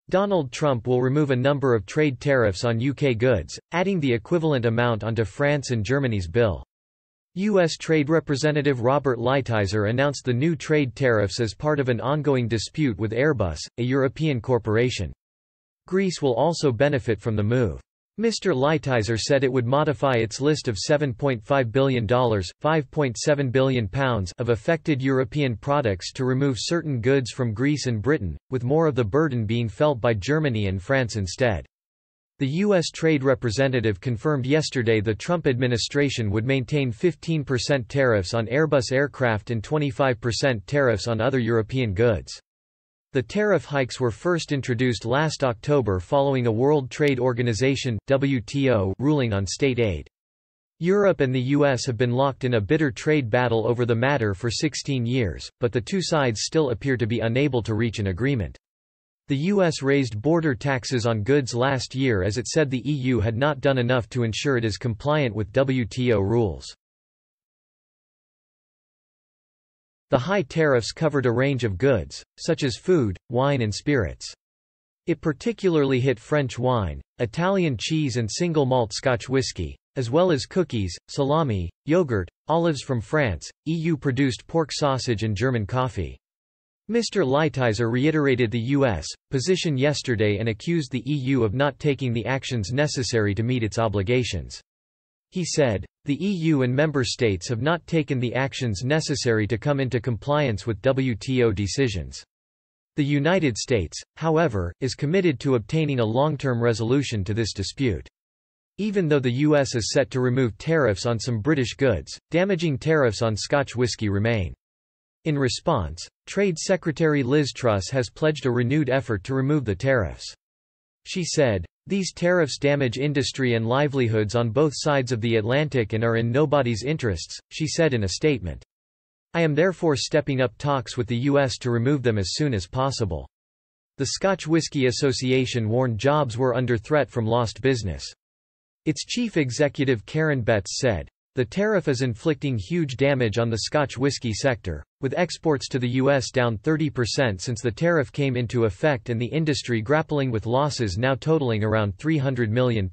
Donald Trump will remove a number of trade tariffs on UK goods, adding the equivalent amount onto France and Germany's bill. U.S. Trade Representative Robert Lighthizer announced the new trade tariffs as part of an ongoing dispute with Airbus, a European corporation. Greece will also benefit from the move. Mr. Lighthizer said it would modify its list of $7.5 billion £5.7 billion of affected European products to remove certain goods from Greece and Britain, with more of the burden being felt by Germany and France instead. The U.S. Trade Representative confirmed yesterday the Trump administration would maintain 15% tariffs on Airbus aircraft and 25% tariffs on other European goods. The tariff hikes were first introduced last October following a World Trade Organization (WTO) ruling on state aid. Europe and the US have been locked in a bitter trade battle over the matter for 16 years, but the two sides still appear to be unable to reach an agreement. The US raised border taxes on goods last year as it said the EU had not done enough to ensure it is compliant with WTO rules. The high tariffs covered a range of goods, such as food, wine and spirits. It particularly hit French wine, Italian cheese and single malt Scotch whisky, as well as cookies, salami, yogurt, olives from France, EU-produced pork sausage and German coffee. Mr. Lighthizer reiterated the U.S. position yesterday and accused the EU of not taking the actions necessary to meet its obligations. He said, "The EU and member states have not taken the actions necessary to come into compliance with WTO decisions. The United States, however, is committed to obtaining a long-term resolution to this dispute." Even though the US is set to remove tariffs on some British goods, damaging tariffs on Scotch whisky remain. In response, Trade Secretary Liz Truss has pledged a renewed effort to remove the tariffs. She said, "These tariffs damage industry and livelihoods on both sides of the Atlantic and are in nobody's interests," she said in a statement. "I am therefore stepping up talks with the US to remove them as soon as possible." The Scotch Whisky Association warned jobs were under threat from lost business. Its chief executive Karen Betts said, "The tariff is inflicting huge damage on the Scotch whisky sector, with exports to the US down 30% since the tariff came into effect and the industry grappling with losses now totaling around £300 million.